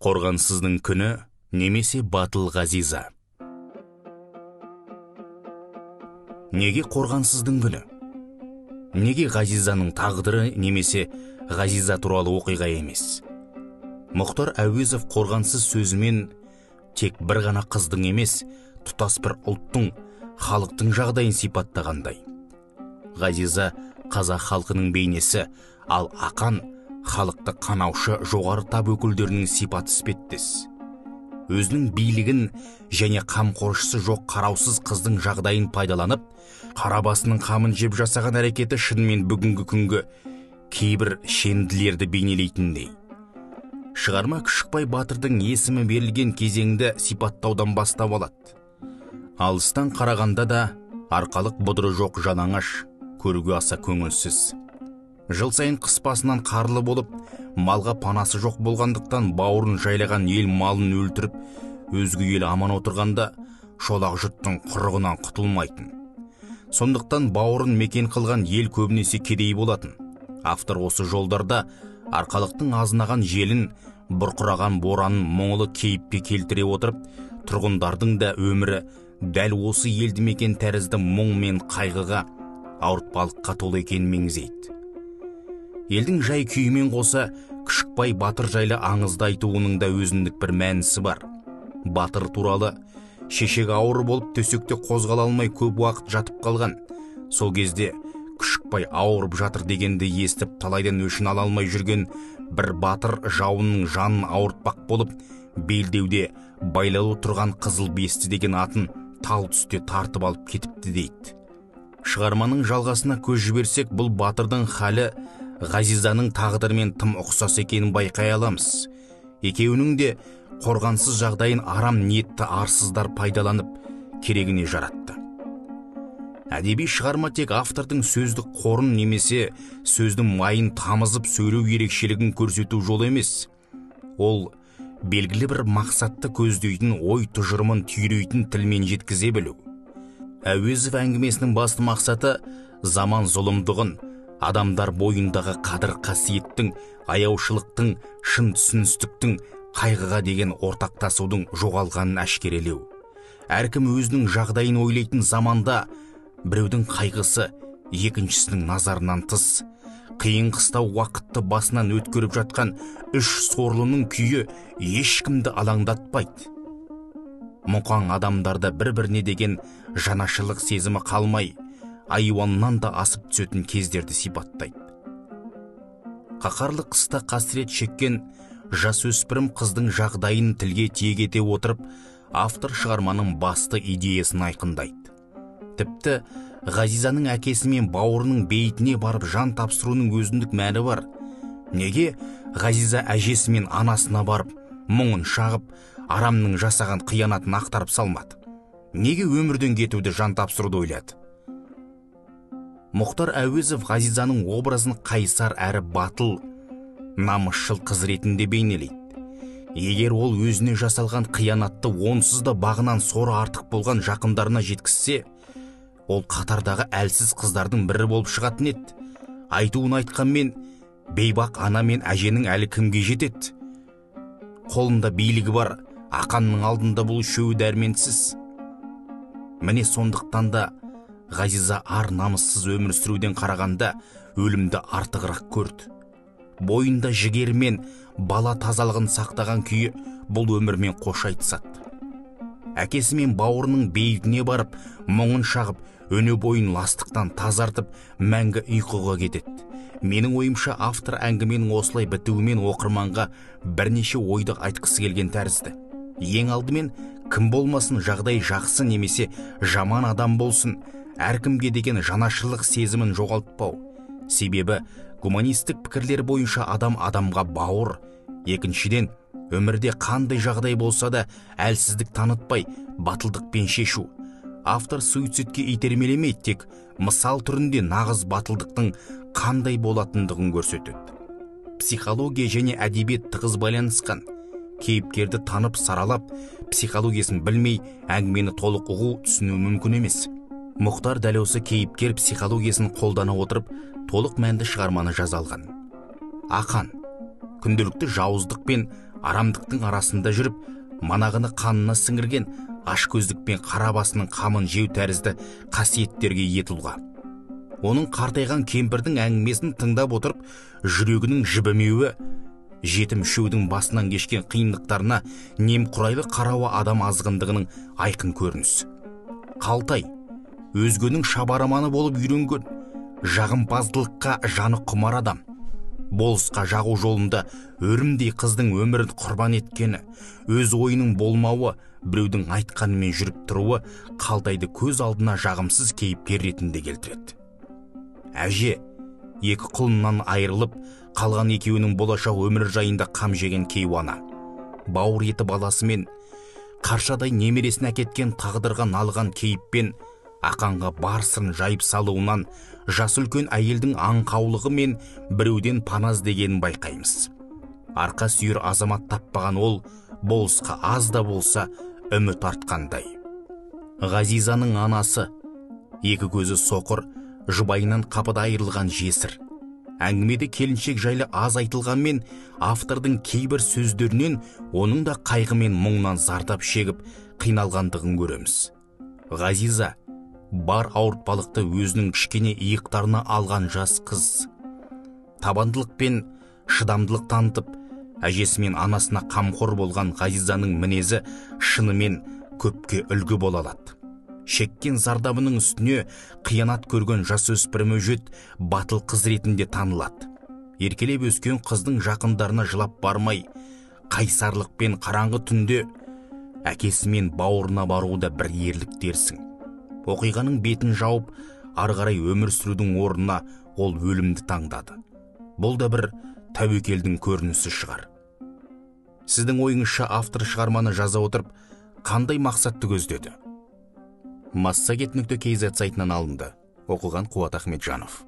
Қорғансыздың күні немесе батыл Ғазиза. Неге қорғансыздың күні? Неге Ғазизаның тағдыры немесе Ғазиза туралы оқиға емес? Мұхтар Әуезов қорғансыз сөзімен тек бір ғана қыздың емес, тұтас бір ұлттың, халықтың жағдайын сипаттағандай. Ғазиза қазақ халқының бейнесі, ал Ақан халықты қанаушы жоғары тап өкілдерінің сипаты іспеттес. Өзінің билігін және қамқоршысы жоқ қараусыз қыздың жағдайын пайдаланып, қарабасының қамын жеп жасаған әрекеті шынымен бүгінгі күнгі кейбір шенділерді бейнелейтіндей. Шығарма Күшікбай Батырдың есімі берілген кезеңді сипаттаудан бастап алады. Алыстан қарағанда да арқалық бұдыры жоқ жалаңаш, көруге аса көңілсіз. Жыл сайын қыс басынан қарлы болып, малға панасы жоқ болғандықтан бауырын жайлаған ел малын өлтіріп, өзге ел аман отырғанда шолақ жұрттың құрығынан құтылмайтын. Сондықтан бауырын мекен қылған ел көбінесе кедей болатын. Автор осы жолдарда арқалықтың азынаған желін, бұрқыраған боранын мұңлы кейіпке келтіре отырып, тұрғындардың да өмірі дәл осы елді мекен тәрізді мұң мен қайғыға, ауыртпалыққа толы екенін меңзейді. Елдің жай күйімен қоса Күшікбай Батыр жайлы аңызды айтуының да өзіндік бір мәнісі бар. Батыр туралы шешек ауыры болып төсекте қозғала алмай көп уақыт жатып қалған. Сол кезде Күшікбай ауырып жатыр дегенді естіп талайдан өшін ала алмай жүрген бір батыр жауының жанын ауыртпақ болып, белдеуде байлаулы тұрған Қызыл Бесті деген атын тал түсте тартып алып кетіпті дейді. Шығарманың жалғасына көз жіберсек, бұл батырдың халі Ғазизаның тағдырымен тым ұқсас екенін байқай аламыз. Екеуінің де қорғансыз жағдайын арам ниетті арсыздар пайдаланып, керегіне жаратты. Әдеби шығарма тек автордың сөздік қорын немесе сөздің майын тамызып сөйлеу ерекшелігін көрсету жолы емес. Ол белгілі бір мақсатты көздейтін, ой тұжырымын түйрейтін тілмен жеткізе білу. Әуезов әңгімесінің басты мақсаты заман зұлымдығын, адамдар бойындағы қадір қасиеттің, аяушылықтың, шын түсіністіктің, қайғыға деген ортақтасудың жоғалғанын әшкерелеу. Әркім өзінің жағдайын ойлайтын заманда біреудің қайғысы екіншісінің назарынан тыс, қиын қыстау уақытты басынан өткеріп жатқан үш сорлының күйі ешкімді алаңдатпайды. Мұқаң адамдарда бір-біріне деген жанашырлық сезімі қалмай, айуаннан да асып түсетін кездерді сипаттайды. Қаһарлы қыста қасірет шеккен жасөспірім қыздың жағдайын тілге тиек ете отырып, автор шығарманың басты идеясын айқындайды. Тіпті Ғазизаның әкесі мен бауырының бейітіне барып жан тапсыруының өзіндік мәні бар. Неге Ғазиза әжесі мен анасына барып, мұңын шағып, арамның жасаған қиянатын ақтарып салмады? Неге өмірден кетуді жан тапсыруды ойлады? Мұхтар Әуезов Ғазизаның образын қайсар әрі батыл, намысшыл қыз ретінде бейнелейді. Егер ол өзіне жасалған қиянатты онсыз да бағынан соры артық болған жақындарына жеткізсе, ол қатардағы әлсіз қыздардың бірі болып шығатын еді. Айтуын айтқанмен, бейбақ ана мен әженің әлі кімге жетеді? Қолында билігі бар Ақанның алдында бұл үшеуі дәрменсіз. Міне сондықтан да Ғазиза ар намыссыз өмір сүруден қарағанда өлімді артығырақ көрді. Бойында жігері мен бала тазалығын сақтаған күйі бұл өмірмен қош айтысады. Әкесі мен бауырының бейітіне барып, мұңын шағып, өне бойын ластықтан тазартып, мәңгі ұйқыға кетеді. Менің ойымша автор әңгіменің осылай бітуімен оқырманға бірнеше ойды айтқысы келген тәрізді. Ең алдымен, кім болмасын жағдай жақсы немесе жаман адам болсын, әркімге деген жанашырлық сезімін жоғалтпау. Себебі гуманистік пікірлер бойынша адам адамға бауыр. Екіншіден, өмірде қандай жағдай болса да әлсіздік танытпай, батылдықпен шешу. Автор суицидке итермелемейді, тек мысал түрінде нағыз батылдықтың қандай болатындығын көрсетеді. Психология және әдебиет тығыз байланысқан. Кейіпкерді танып саралап, психологиясын білмей, әңгімені толық ұғу түсіну мүмкін емес. Мұхтар дәл осы кейіпкер психологиясын қолдана отырып, толық мәнді шығарманы жаза алған. Ақан күнделікті жауыздық пен арамдықтың арасында жүріп, манағыны қанына сіңірген ашкөздік пен қара басының қамын жеу тәрізді қасиеттерге ие тұлға. Оның қартайған кемпірдің әңгімесін тыңдап отырып, жүрегінің жібімеуі, жетім үшеудің басынан кешкен қиындықтарына немқұрайлы қарауы адам азғындығының айқын көрінісі. Қалтай, өзгенің шабарманы болып үйренген, жағымпаздылыққа жаны құмар адам. Болысқа жағу жолында өрімдей қыздың өмірін құрбан еткені, өз ойының болмауы, біреудің айтқанымен жүріп тұруы Қалтайды көз алдына жағымсыз кейіпкер ретінде келтіреді. Әже, екі құлыннан айырылып, қалған екеуінің болашақ өмір жайында қам жеген кейуана. Бауыр еті баласымен, қаршадай немересін әкеткен тағдырға налған кейіппен, ақанға бар сырын жайып салуынан жас үлкен әйелдің аңқаулығы мен біреуден паназ дегенін байқаймыз. Арқа сүйер азамат таппаған ол, болысқа аз да болса үміт артқандай. Ғазизаның анасы, екі көзі соқыр, жұбайынан қапыда айырылған жесір. Әңгімеде келіншек жайлы аз айтылғанмен, автордың кейбір сөздерінен оның да қайғы мен мұңнан зардап шегіп қиналғандығын көреміз. Ғазиза бар ауыртпалықты өзінің кішкене иықтарына алған жас қыз. Табандылық пен шыдамдылық танытып, әжесі мен анасына қамқор болған Ғазизаның мінезі шынымен көпке үлгі бола алады. Шеккен зардабының үстіне қиянат көрген жасөспірім өжет батыл қыз ретінде танылады. Еркелеп өскен қыздың жақындарына жылап бармай, қайсарлық пен қараңғы түнде әкесі мен бауырына баруда бір ерлік дерсің. Оқиғаның бетін жауып, ары қарай өмір сүрудің орнына ол өлімді таңдады. Бұл да бір тәуекелдің көрінісі шығар. Сіздің ойыңызша автор шығарманы жаза отырып, қандай мақсатты көздеді? Массагет.kz сайтынан алынды. Оқыған Қуат Ахметжанов.